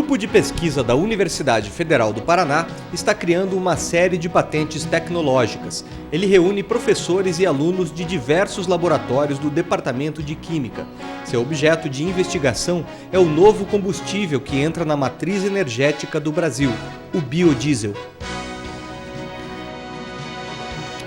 grupo de pesquisa da Universidade Federal do Paraná está criando uma série de patentes tecnológicas. Ele reúne professores e alunos de diversos laboratórios do Departamento de Química. Seu objeto de investigação é o novo combustível que entra na matriz energética do Brasil, o biodiesel.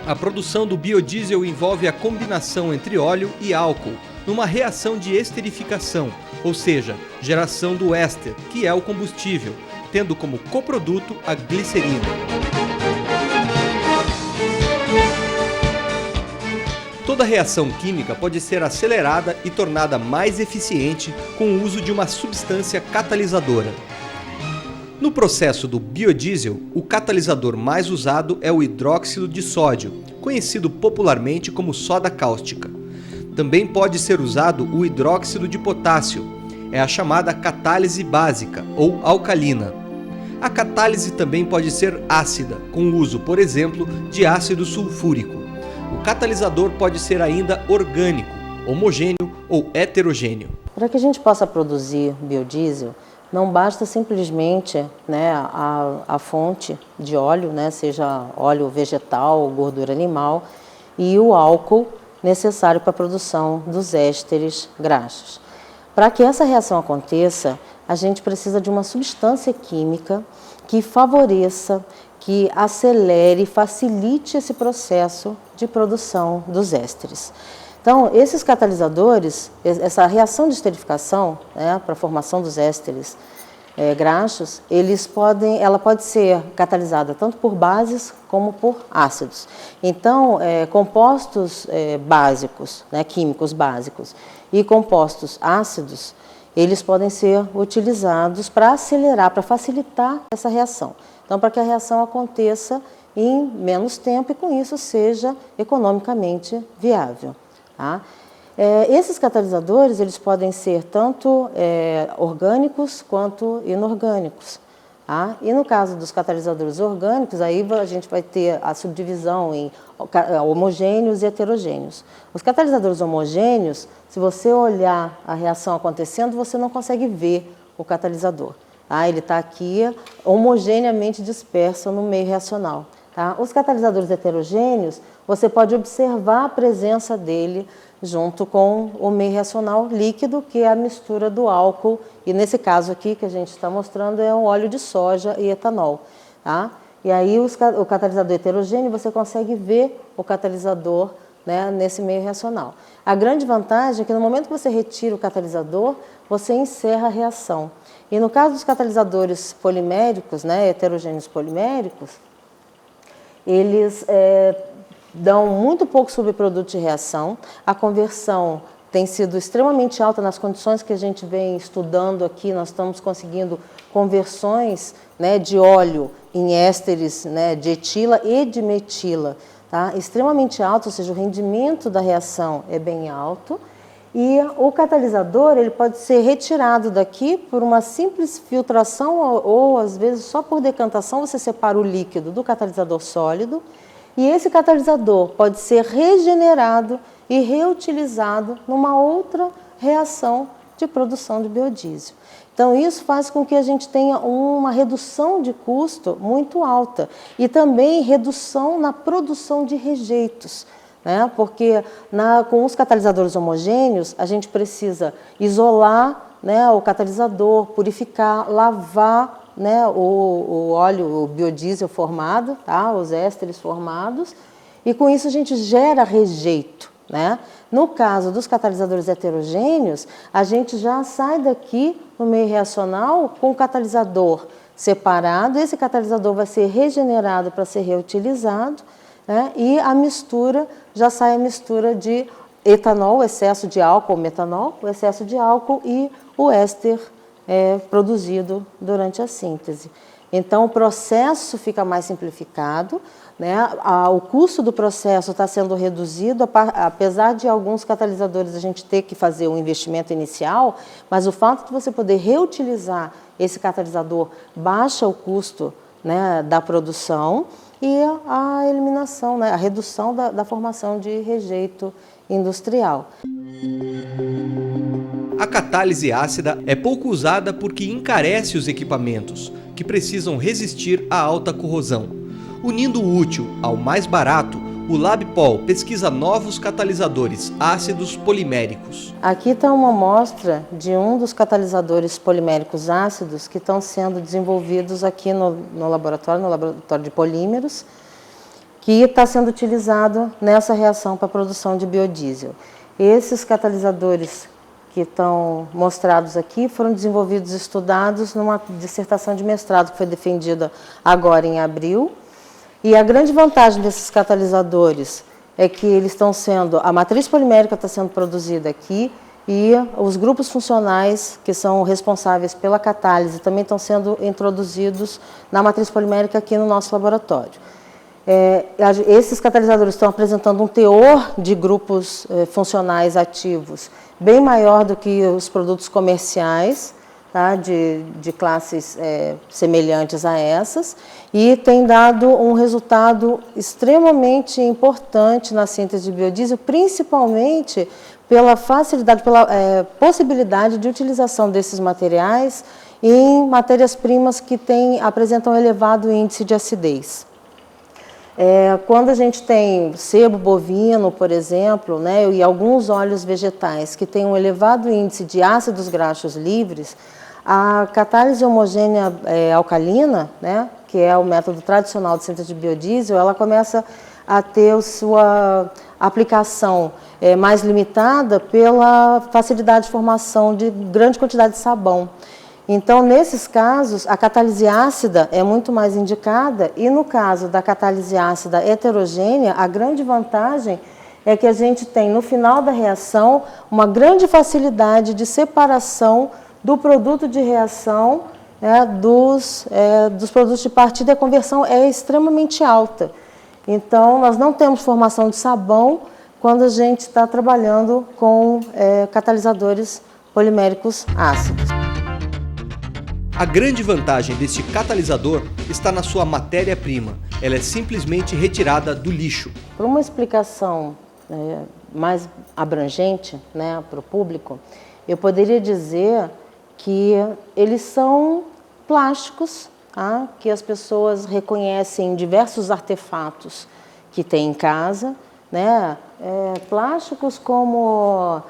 A produção do biodiesel envolve a combinação entre óleo e álcool, numa reação de esterificação, ou seja, geração do éster, que é o combustível, tendo como coproduto a glicerina. Toda reação química pode ser acelerada e tornada mais eficiente com o uso de uma substância catalisadora. No processo do biodiesel, o catalisador mais usado é o hidróxido de sódio, conhecido popularmente como soda cáustica. Também pode ser usado o hidróxido de potássio, é a chamada catálise básica ou alcalina. A catálise também pode ser ácida, com o uso, por exemplo, de ácido sulfúrico. O catalisador pode ser ainda orgânico, homogêneo ou heterogêneo. Para que a gente possa produzir biodiesel, não basta simplesmente a fonte de óleo, seja óleo vegetal ou gordura animal, e o álcool necessário para a produção dos ésteres graxos. Para que essa reação aconteça, a gente precisa de uma substância química que favoreça, que acelere, facilite esse processo de produção dos ésteres. Então, esses catalisadores, essa reação de esterificação, para a formação dos ésteres graxos, ela pode ser catalisada tanto por bases como por ácidos. Então, compostos básicos, químicos básicos, e compostos ácidos, eles podem ser utilizados para acelerar, para facilitar essa reação. Então, para que a reação aconteça em menos tempo e com isso seja economicamente viável. Tá? Esses catalisadores eles podem ser tanto orgânicos quanto inorgânicos. Tá? E no caso dos catalisadores orgânicos, aí a gente vai ter a subdivisão em homogêneos e heterogêneos. Os catalisadores homogêneos, se você olhar a reação acontecendo, você não consegue ver o catalisador. Tá? Ele está aqui homogeneamente disperso no meio reacional. Tá? Os catalisadores heterogêneos, você pode observar a presença dele junto com o meio reacional líquido, que é a mistura do álcool, e nesse caso aqui que a gente está mostrando é o óleo de soja e etanol. Tá? E aí o catalisador heterogêneo, você consegue ver o catalisador nesse meio reacional. A grande vantagem é que no momento que você retira o catalisador, você encerra a reação. E no caso dos catalisadores poliméricos, heterogêneos poliméricos, eles dão muito pouco subproduto de reação, a conversão tem sido extremamente alta nas condições que a gente vem estudando aqui, nós estamos conseguindo conversões de óleo em ésteres de etila e de metila, tá? Extremamente alto, ou seja, o rendimento da reação é bem alto, e o catalisador ele pode ser retirado daqui por uma simples filtração ou às vezes só por decantação você separa o líquido do catalisador sólido, e esse catalisador pode ser regenerado e reutilizado numa outra reação de produção de biodiesel. Então, isso faz com que a gente tenha uma redução de custo muito alta e também redução na produção de rejeitos. Porque com os catalisadores homogêneos, a gente precisa isolar o catalisador, purificar, lavar o óleo, o biodiesel formado, tá? Os ésteres formados, e com isso a gente gera rejeito. No caso dos catalisadores heterogêneos, a gente já sai daqui no meio reacional com o catalisador separado, esse catalisador vai ser regenerado para ser reutilizado, e a mistura, já sai a mistura de etanol, o excesso de álcool, metanol, o excesso de álcool e o éster produzido durante a síntese. Então, o processo fica mais simplificado, o custo do processo está sendo reduzido, apesar de alguns catalisadores a gente ter que fazer um investimento inicial, mas o fato de você poder reutilizar esse catalisador baixa o custo da produção e a eliminação, a redução da formação de rejeito industrial. A catálise ácida é pouco usada porque encarece os equipamentos, que precisam resistir à alta corrosão. Unindo o útil ao mais barato, o LabPol pesquisa novos catalisadores ácidos poliméricos. Aqui está uma amostra de um dos catalisadores poliméricos ácidos que estão sendo desenvolvidos aqui no laboratório de polímeros, que está sendo utilizado nessa reação para a produção de biodiesel. Esses catalisadores que estão mostrados aqui foram desenvolvidos e estudados numa dissertação de mestrado que foi defendida agora em abril. E a grande vantagem desses catalisadores é que eles estão sendo, a matriz polimérica está sendo produzida aqui e os grupos funcionais que são responsáveis pela catálise também estão sendo introduzidos na matriz polimérica aqui no nosso laboratório. Esses catalisadores estão apresentando um teor de grupos funcionais ativos bem maior do que os produtos comerciais, tá, de classes semelhantes a essas, e tem dado um resultado extremamente importante na síntese de biodiesel, principalmente pela facilidade, pela possibilidade de utilização desses materiais em matérias-primas que apresentam elevado índice de acidez. Quando a gente tem sebo bovino, por exemplo, né, e alguns óleos vegetais que têm um elevado índice de ácidos graxos livres, a catálise homogênea alcalina, né, que é o método tradicional de síntese de biodiesel, ela começa a ter sua aplicação mais limitada pela facilidade de formação de grande quantidade de sabão. Então, nesses casos, a catálise ácida é muito mais indicada e, no caso da catálise ácida heterogênea, a grande vantagem é que a gente tem, no final da reação, uma grande facilidade de separação do produto de reação dos produtos de partida, e a conversão é extremamente alta. Então, nós não temos formação de sabão quando a gente está trabalhando com catalisadores poliméricos ácidos. A grande vantagem deste catalisador está na sua matéria-prima. Ela é simplesmente retirada do lixo. Por uma explicação mais abrangente, né, para o público, eu poderia dizer que eles são plásticos, tá, que as pessoas reconhecem em diversos artefatos que tem em casa, né? Plásticos como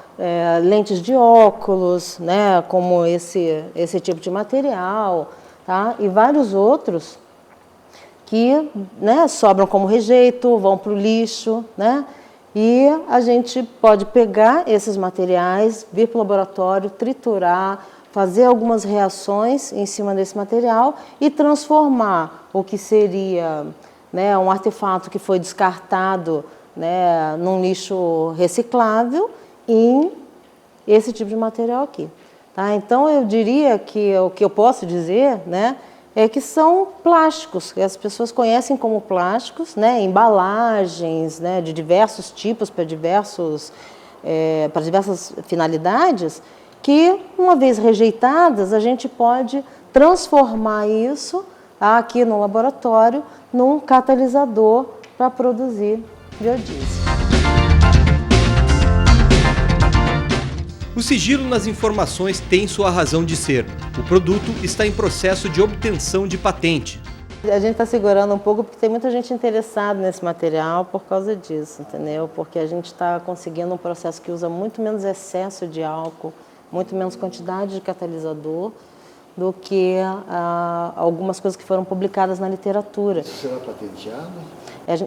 lentes de óculos, né? Como esse tipo de material, tá? E vários outros que, né, sobram como rejeito, vão para o lixo, né? E a gente pode pegar esses materiais, vir para o laboratório, triturar, fazer algumas reações em cima desse material e transformar o que seria, né, um artefato que foi descartado, né, num lixo reciclável em esse tipo de material aqui. Tá? Então, eu diria que o que eu posso dizer, né, é que são plásticos, que as pessoas conhecem como plásticos, né, embalagens, né, de diversos tipos para diversas finalidades, que, uma vez rejeitadas, a gente pode transformar isso aqui no laboratório num catalisador para produzir biodiesel. O sigilo nas informações tem sua razão de ser. O produto está em processo de obtenção de patente. A gente está segurando um pouco porque tem muita gente interessada nesse material por causa disso, entendeu? Porque a gente está conseguindo um processo que usa muito menos excesso de álcool, muito menos quantidade de catalisador do que algumas coisas que foram publicadas na literatura. Isso será patenteado?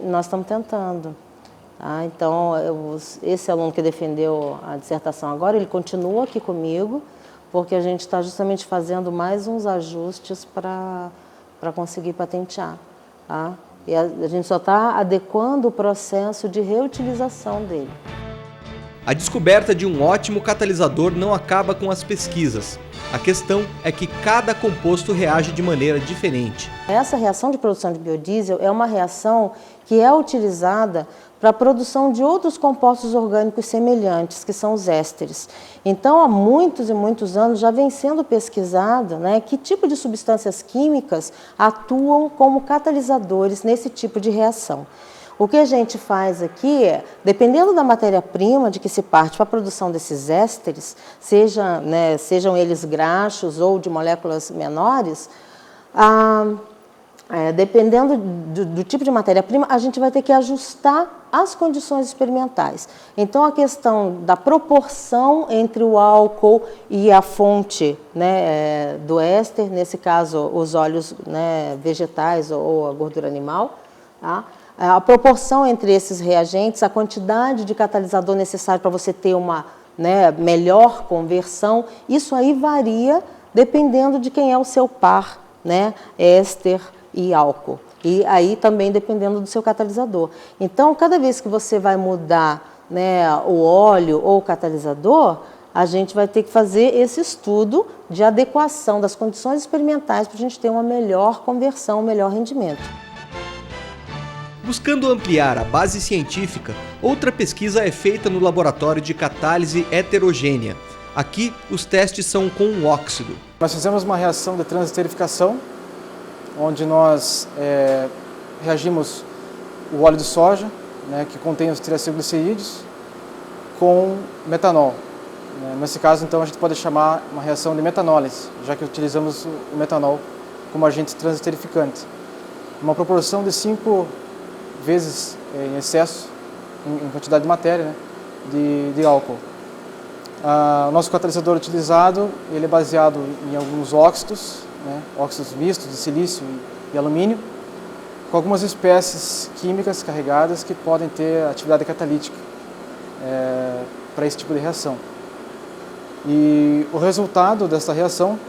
Nós estamos tentando. Tá? Então, esse aluno que defendeu a dissertação agora, ele continua aqui comigo, porque a gente está justamente fazendo mais uns ajustes para conseguir patentear. Tá? E a gente só está adequando o processo de reutilização dele. A descoberta de um ótimo catalisador não acaba com as pesquisas. A questão é que cada composto reage de maneira diferente. Essa reação de produção de biodiesel é uma reação que é utilizada para a produção de outros compostos orgânicos semelhantes, que são os ésteres. Então, há muitos e muitos anos já vem sendo pesquisado, né, que tipo de substâncias químicas atuam como catalisadores nesse tipo de reação. O que a gente faz aqui é, dependendo da matéria-prima de que se parte para a produção desses ésteres, sejam eles graxos ou de moléculas menores, dependendo do tipo de matéria-prima, a gente vai ter que ajustar as condições experimentais. Então, a questão da proporção entre o álcool e a fonte, né, do éster, nesse caso, os óleos, né, vegetais ou a gordura animal, tá? A proporção entre esses reagentes, a quantidade de catalisador necessário para você ter uma, né, melhor conversão, isso aí varia dependendo de quem é o seu par, né, éster e álcool. E aí também dependendo do seu catalisador. Então, cada vez que você vai mudar, né, o óleo ou o catalisador, a gente vai ter que fazer esse estudo de adequação das condições experimentais para a gente ter uma melhor conversão, um melhor rendimento. Buscando ampliar a base científica, outra pesquisa é feita no laboratório de catálise heterogênea. Aqui, os testes são com um óxido. Nós fizemos uma reação de transesterificação, onde nós reagimos o óleo de soja, né, que contém os triacilglicerídeos, com metanol. Nesse caso, então, a gente pode chamar uma reação de metanólise, já que utilizamos o metanol como agente transesterificante. Uma proporção de 5 vezes em excesso, em quantidade de matéria, né, de álcool. O nosso catalisador utilizado, ele é baseado em alguns óxidos, né, óxidos mistos de silício e alumínio, com algumas espécies químicas carregadas que podem ter atividade catalítica para esse tipo de reação. E o resultado dessa reação,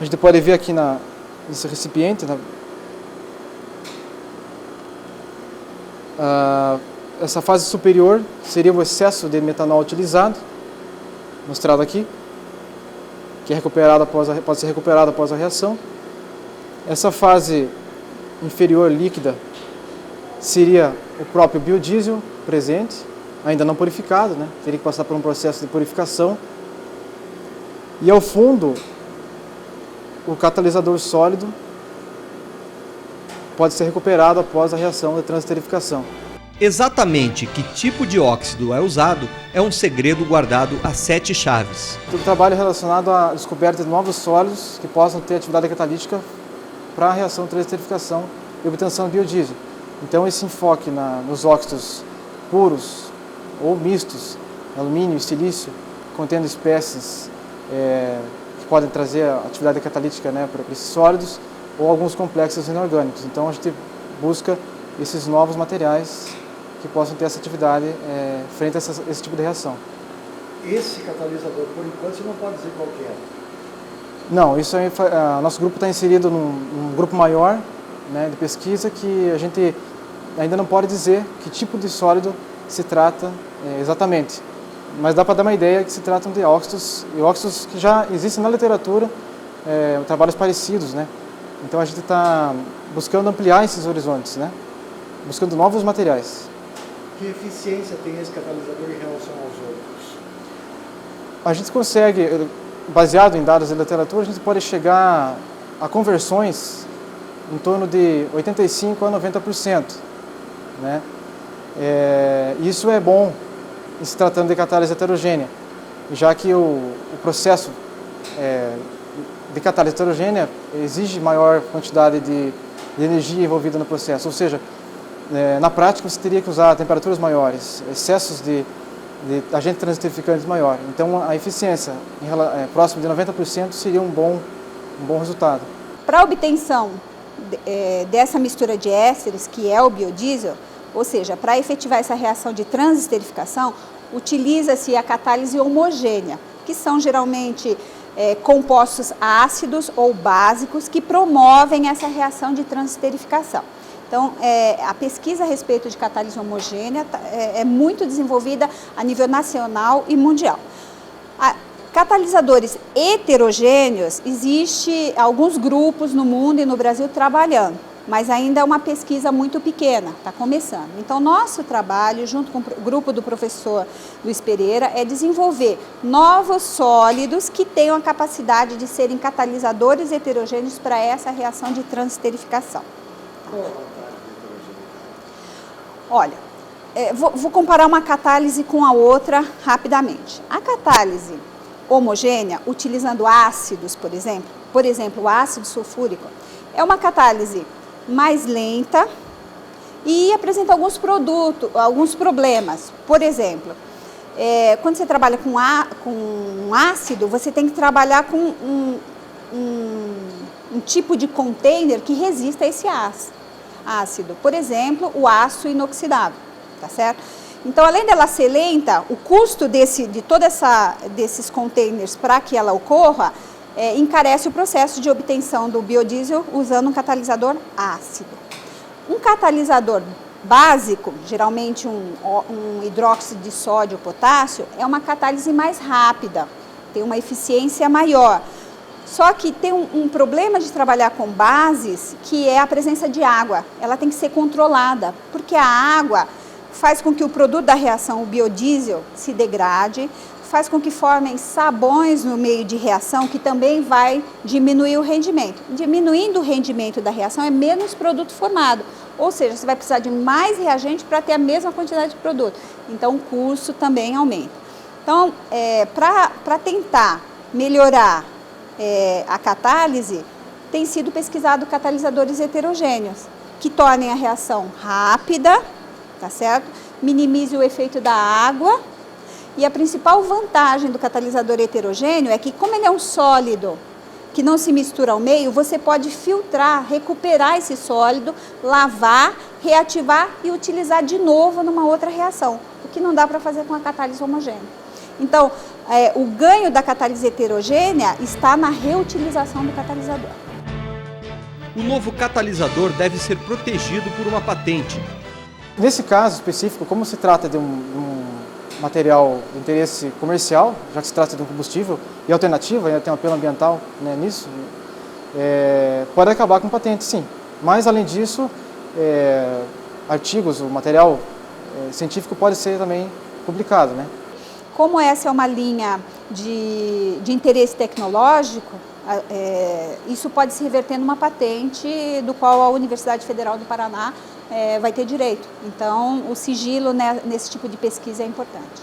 a gente pode ver aqui nesse recipiente, essa fase superior seria o excesso de metanol utilizado, mostrado aqui, que é pode ser recuperado após a reação. Essa fase inferior líquida seria o próprio biodiesel presente, ainda não purificado, né? Teria que passar por um processo de purificação. E ao fundo, o catalisador sólido pode ser recuperado após a reação de transesterificação. Exatamente que tipo de óxido é usado é um segredo guardado a 7 chaves. O trabalho é relacionado à descoberta de novos sólidos que possam ter atividade catalítica para a reação de transesterificação e obtenção de biodiesel. Então, esse enfoque nos óxidos puros ou mistos, alumínio e silício, contendo espécies que podem trazer atividade catalítica, né, para esses sólidos, ou alguns complexos inorgânicos. Então, a gente busca esses novos materiais que possam ter essa atividade frente a esse tipo de reação. Esse catalisador, por enquanto, você não pode dizer qual que é? Não, isso aí, nosso grupo está inserido num grupo maior, né, de pesquisa, que a gente ainda não pode dizer que tipo de sólido se trata exatamente. Mas dá para dar uma ideia que se tratam de óxidos, e óxidos que já existem na literatura, trabalhos parecidos, né? Então a gente está buscando ampliar esses horizontes, né? Buscando novos materiais. Que eficiência tem esse catalisador em relação aos outros? A gente consegue, baseado em dados da literatura, a gente pode chegar a conversões em torno de 85% a 90%. Né? Isso é bom em se tratando de catálise heterogênea, já que o processo de catálise heterogênea exige maior quantidade de energia envolvida no processo, ou seja, na prática você teria que usar temperaturas maiores, excessos de agente transesterificante maior. Então a eficiência próxima de 90% seria um bom resultado. Para a obtenção dessa mistura de ésteres, que é o biodiesel, ou seja, para efetivar essa reação de transesterificação, utiliza-se a catálise homogênea, que são geralmente compostos ácidos ou básicos que promovem essa reação de transesterificação. Então, a pesquisa a respeito de catálise homogênea é muito desenvolvida a nível nacional e mundial. Catalisadores heterogêneos, existe alguns grupos no mundo e no Brasil trabalhando, mas ainda é uma pesquisa muito pequena, está começando. Então, nosso trabalho, junto com o grupo do professor Luiz Pereira, é desenvolver novos sólidos que tenham a capacidade de serem catalisadores heterogêneos para essa reação de transesterificação. Qual a vantagem da heterogeneidade? Olha, vou comparar uma catálise com a outra rapidamente. A catálise homogênea, utilizando ácidos, por exemplo, o ácido sulfúrico, é uma catálise mais lenta e apresenta alguns problemas. Por exemplo, quando você trabalha com ácido, você tem que trabalhar com um tipo de container que resista a esse ácido. Por exemplo, o aço inoxidável, tá certo? Então, além dela ser lenta, o custo de desses containers para que ela ocorra, encarece o processo de obtenção do biodiesel usando um catalisador ácido. Um catalisador básico, geralmente um hidróxido de sódio ou potássio, é uma catálise mais rápida, tem uma eficiência maior. Só que tem um problema de trabalhar com bases, que é a presença de água. Ela tem que ser controlada, porque a água faz com que o produto da reação, o biodiesel, se degrade, faz com que formem sabões no meio de reação, que também vai diminuir o rendimento. Diminuindo o rendimento da reação, é menos produto formado. Ou seja, você vai precisar de mais reagente para ter a mesma quantidade de produto. Então, o custo também aumenta. Então, para tentar melhorar a catálise, tem sido pesquisado catalisadores heterogêneos, que tornem a reação rápida, tá certo? Minimize o efeito da água. E a principal vantagem do catalisador heterogêneo é que, como ele é um sólido que não se mistura ao meio, você pode filtrar, recuperar esse sólido, lavar, reativar e utilizar de novo numa outra reação, o que não dá para fazer com a catálise homogênea. Então, o ganho da catálise heterogênea está na reutilização do catalisador. O novo catalisador deve ser protegido por uma patente. Nesse caso específico, como se trata de um material de interesse comercial, já que se trata de um combustível e alternativa, ainda tem um apelo ambiental, né, nisso, pode acabar com patente, sim. Mas, além disso, artigos, o material científico pode ser também publicado, né? Como essa é uma linha de interesse tecnológico, isso pode se reverter numa patente do qual a Universidade Federal do Paraná vai ter direito. Então, o sigilo, né, nesse tipo de pesquisa é importante.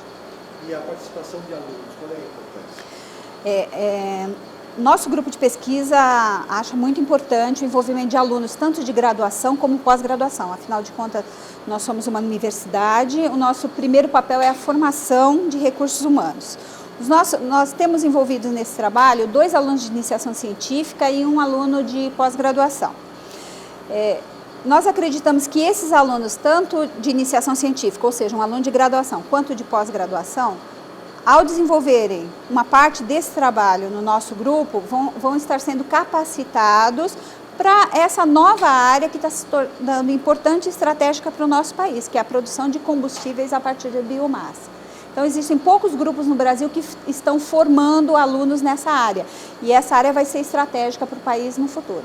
E a participação de alunos, qual é a importância? Nosso grupo de pesquisa acha muito importante o envolvimento de alunos, tanto de graduação como pós-graduação. Afinal de contas, nós somos uma universidade, o nosso primeiro papel é a formação de recursos humanos. Nós temos envolvidos nesse trabalho 2 alunos de iniciação científica e 1 aluno de pós-graduação. Nós acreditamos que esses alunos, tanto de iniciação científica, ou seja, um aluno de graduação, quanto de pós-graduação, ao desenvolverem uma parte desse trabalho no nosso grupo, vão estar sendo capacitados para essa nova área que está se tornando importante e estratégica para o nosso país, que é a produção de combustíveis a partir de biomassa. Então, existem poucos grupos no Brasil que estão formando alunos nessa área, e essa área vai ser estratégica para o país no futuro.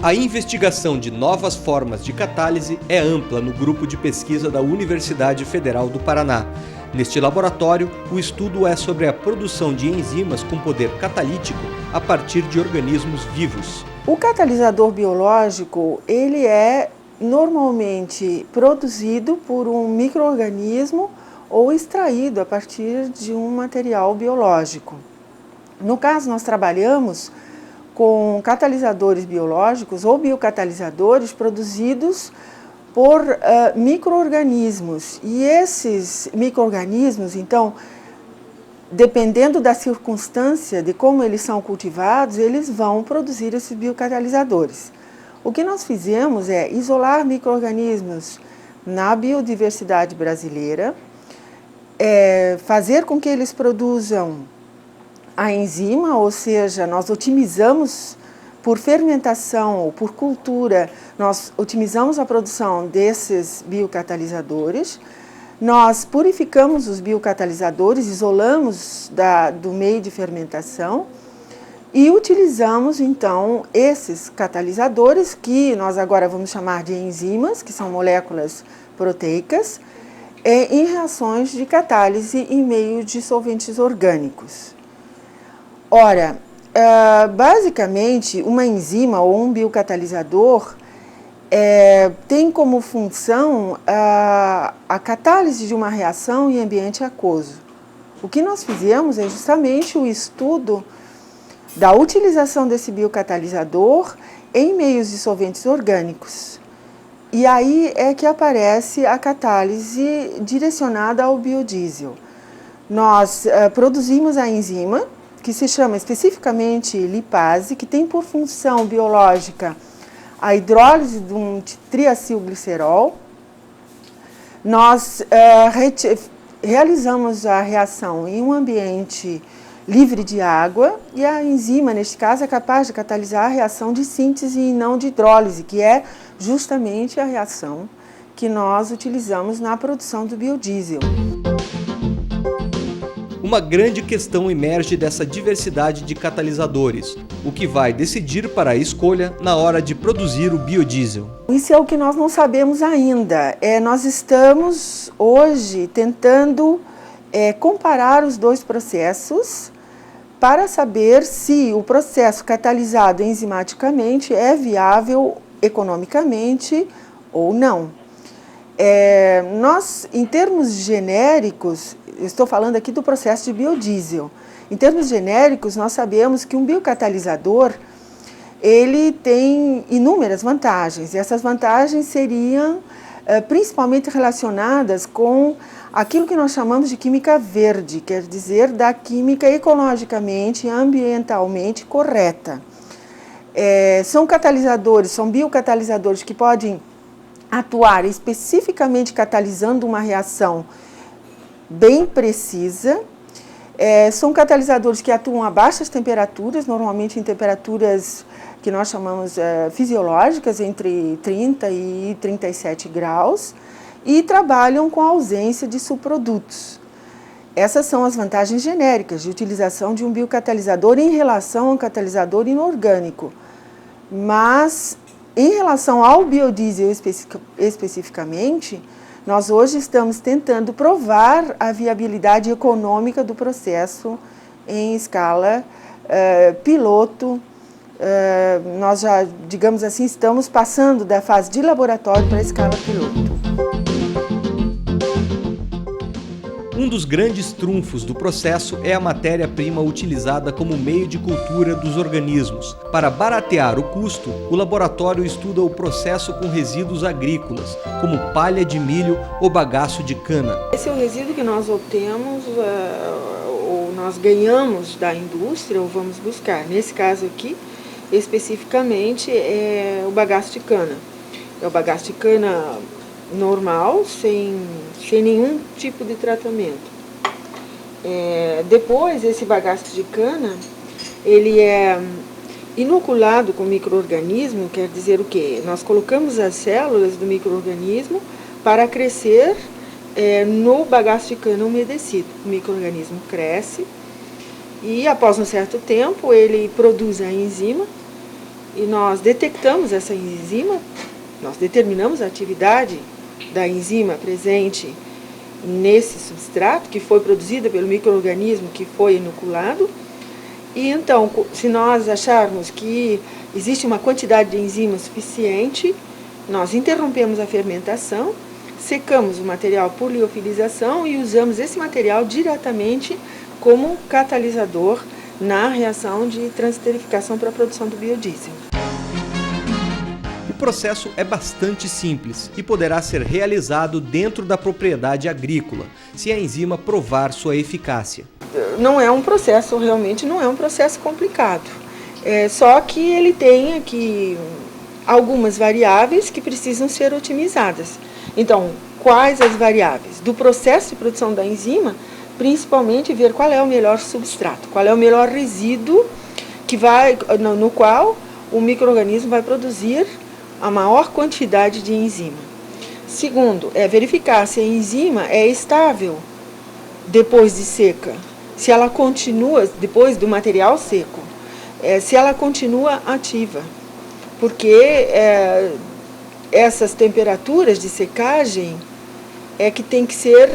A investigação de novas formas de catálise é ampla no grupo de pesquisa da Universidade Federal do Paraná. Neste laboratório, o estudo é sobre a produção de enzimas com poder catalítico a partir de organismos vivos. O catalisador biológico, ele é normalmente produzido por um micro-organismo ou extraído a partir de um material biológico. No caso, nós trabalhamos com catalisadores biológicos ou biocatalisadores produzidos por micro-organismos. E esses micro-organismos, então, dependendo da circunstância de como eles são cultivados, eles vão produzir esses biocatalisadores. O que nós fizemos é isolar micro-organismos na biodiversidade brasileira, fazer com que eles produzam a enzima, ou seja, nós otimizamos por fermentação ou por cultura, nós otimizamos a produção desses biocatalisadores, nós purificamos os biocatalisadores, isolamos do meio de fermentação e utilizamos então esses catalisadores, que nós agora vamos chamar de enzimas, que são moléculas proteicas, em reações de catálise em meio de solventes orgânicos. Ora, basicamente, uma enzima ou um biocatalisador, tem como função a catálise de uma reação em ambiente aquoso. O que nós fizemos é justamente o estudo da utilização desse biocatalisador em meios dissolventes orgânicos. E aí é que aparece a catálise direcionada ao biodiesel. Nós produzimos a enzima, que se chama especificamente lipase, que tem por função biológica a hidrólise de um triacilglicerol. Nós realizamos a reação em um ambiente livre de água e a enzima, neste caso, é capaz de catalisar a reação de síntese e não de hidrólise, que é justamente a reação que nós utilizamos na produção do biodiesel. Uma grande questão emerge dessa diversidade de catalisadores, o que vai decidir para a escolha na hora de produzir o biodiesel. Isso é o que nós não sabemos ainda. Nós estamos hoje tentando comparar os dois processos para saber se o processo catalisado enzimaticamente é viável economicamente ou não. Nós, em termos genéricos, eu estou falando aqui do processo de biodiesel. Em termos genéricos, nós sabemos que um biocatalisador ele tem inúmeras vantagens. E essas vantagens seriam principalmente relacionadas com aquilo que nós chamamos de química verde, quer dizer, da química ecologicamente e ambientalmente correta. São catalisadores, são biocatalisadores que podem atuar especificamente catalisando uma reação bem precisa. São catalisadores que atuam a baixas temperaturas, normalmente em temperaturas que nós chamamos fisiológicas, entre 30 e 37 graus, e trabalham com a ausência de subprodutos. Essas são as vantagens genéricas de utilização de um biocatalisador em relação a um catalisador inorgânico. Mas, em relação ao biodiesel especificamente, nós hoje estamos tentando provar a viabilidade econômica do processo em escala piloto. Nós já, digamos assim, estamos passando da fase de laboratório para a escala piloto. Um dos grandes trunfos do processo é a matéria-prima utilizada como meio de cultura dos organismos. Para baratear o custo, o laboratório estuda o processo com resíduos agrícolas, como palha de milho ou bagaço de cana. Esse é o resíduo que nós obtemos, ou nós ganhamos da indústria, ou vamos buscar. Nesse caso aqui, especificamente, é o bagaço de cana. É o bagaço de cana normal, sem nenhum tipo de tratamento. Depois, esse bagaço de cana, ele é inoculado com micro-organismo, quer dizer o quê? Nós colocamos as células do micro-organismo para crescer no bagaço de cana umedecido. O micro-organismo cresce e, após um certo tempo, ele produz a enzima e nós detectamos essa enzima, nós determinamos a atividade da enzima presente nesse substrato que foi produzida pelo micro-organismo que foi inoculado. E então, se nós acharmos que existe uma quantidade de enzima suficiente, nós interrompemos a fermentação, secamos o material por liofilização e usamos esse material diretamente como catalisador na reação de transesterificação para a produção do biodiesel. O processo é bastante simples e poderá ser realizado dentro da propriedade agrícola, se a enzima provar sua eficácia. Não é um processo, realmente não é um processo complicado. Só que ele tem aqui algumas variáveis que precisam ser otimizadas. Então, quais as variáveis? Do processo de produção da enzima, principalmente ver qual é o melhor substrato, qual é o melhor resíduo no qual o micro-organismo vai produzir a maior quantidade de enzima. Segundo, verificar se a enzima é estável depois de seca, se ela continua, depois do material seco, se ela continua ativa, porque essas temperaturas de secagem que tem que ser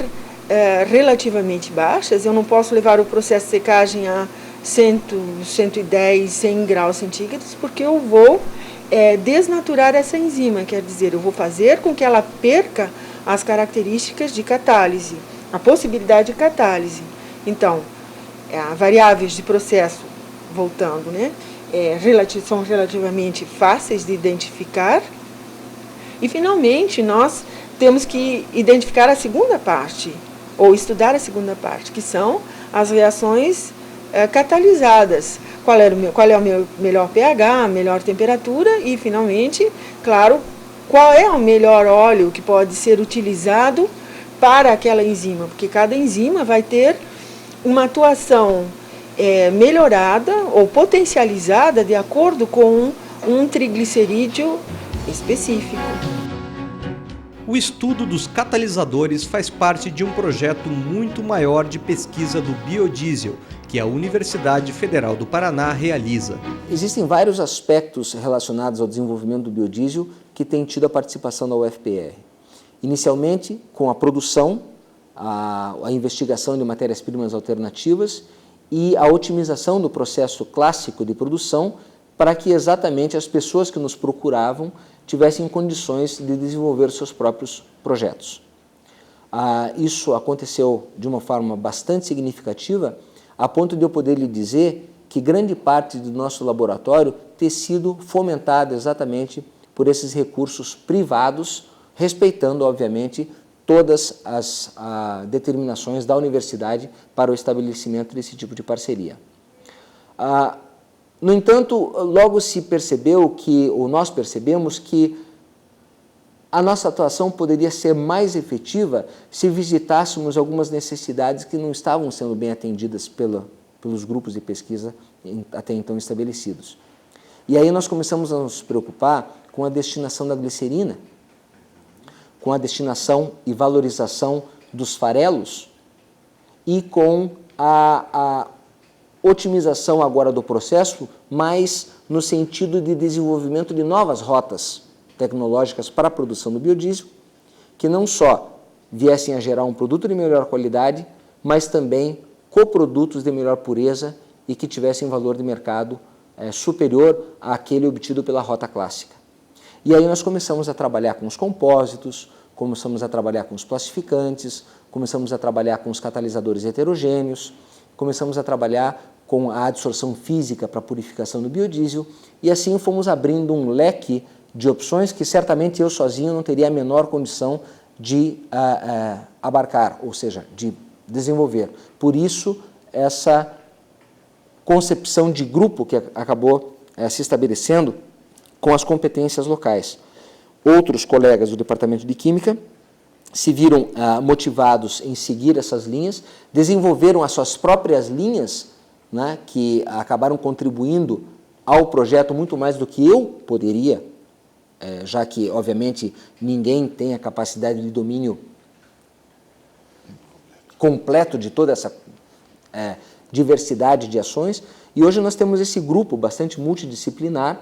relativamente baixas. Eu não posso levar o processo de secagem a 100, 110, 100 graus centígrados, porque eu vou desnaturar essa enzima, quer dizer, eu vou fazer com que ela perca as características de catálise, a possibilidade de catálise. Então, variáveis de processo, voltando, né, são relativamente fáceis de identificar. E, finalmente, nós temos que identificar a segunda parte, ou estudar a segunda parte, que são as reações catalisadas. Qual é o meu melhor pH, a melhor temperatura e, finalmente, claro, qual é o melhor óleo que pode ser utilizado para aquela enzima, porque cada enzima vai ter uma atuação melhorada ou potencializada de acordo com um triglicerídeo específico. O estudo dos catalisadores faz parte de um projeto muito maior de pesquisa do biodiesel, que a Universidade Federal do Paraná realiza. Existem vários aspectos relacionados ao desenvolvimento do biodiesel que têm tido a participação da UFPR. Inicialmente, com a produção, a investigação de matérias-primas alternativas e a otimização do processo clássico de produção para que exatamente as pessoas que nos procuravam tivessem condições de desenvolver seus próprios projetos. Isso aconteceu de uma forma bastante significativa, a ponto de eu poder lhe dizer que grande parte do nosso laboratório ter sido fomentada exatamente por esses recursos privados, respeitando, obviamente, todas as determinações da universidade para o estabelecimento desse tipo de parceria. No entanto, logo se percebeu que, ou nós percebemos que a nossa atuação poderia ser mais efetiva se visitássemos algumas necessidades que não estavam sendo bem atendidas pelos grupos de pesquisa até então estabelecidos. E aí nós começamos a nos preocupar com a destinação da glicerina, com a destinação e valorização dos farelos e com a otimização agora do processo, mas no sentido de desenvolvimento de novas rotas tecnológicas para a produção do biodiesel, que não só viessem a gerar um produto de melhor qualidade, mas também coprodutos de melhor pureza e que tivessem valor de mercado superior àquele obtido pela rota clássica. E aí nós começamos a trabalhar com os compósitos, começamos a trabalhar com os plastificantes, começamos a trabalhar com os catalisadores heterogêneos, começamos a trabalhar com a adsorção física para a purificação do biodiesel e assim fomos abrindo um leque de opções que certamente eu sozinho não teria a menor condição de abarcar, ou seja, de desenvolver. Por isso, essa concepção de grupo que acabou se estabelecendo com as competências locais. Outros colegas do Departamento de Química se viram motivados em seguir essas linhas, desenvolveram as suas próprias linhas, né, que acabaram contribuindo ao projeto muito mais do que eu poderia, já que, obviamente, ninguém tem a capacidade de domínio completo de toda essa diversidade de ações. E hoje nós temos esse grupo bastante multidisciplinar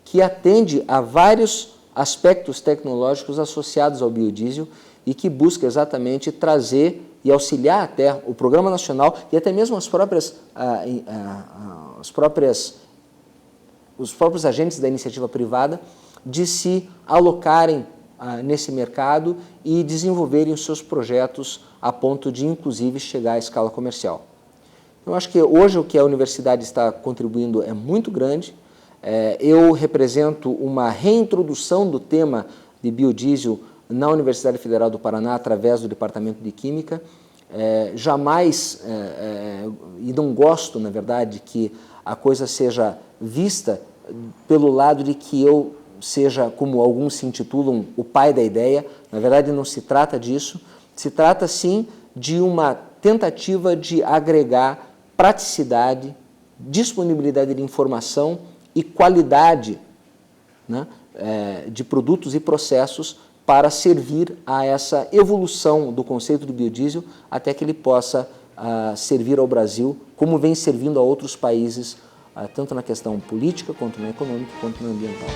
que atende a vários aspectos tecnológicos associados ao biodiesel e que busca exatamente trazer e auxiliar até o Programa Nacional e até mesmo os próprios agentes da iniciativa privada de se alocarem nesse mercado e desenvolverem os seus projetos a ponto de, inclusive, chegar à escala comercial. Eu acho que hoje o que a universidade está contribuindo é muito grande. Eu represento uma reintrodução do tema de biodiesel na Universidade Federal do Paraná através do Departamento de Química. Jamais, e não gosto, na verdade, que a coisa seja vista pelo lado de que eu seja, como alguns se intitulam, o pai da ideia. Na verdade, não se trata disso. Se trata, sim, de uma tentativa de agregar praticidade, disponibilidade de informação e qualidade, né, de produtos e processos para servir a essa evolução do conceito do biodiesel até que ele possa servir ao Brasil como vem servindo a outros países, tanto na questão política, quanto na econômica, quanto na ambiental.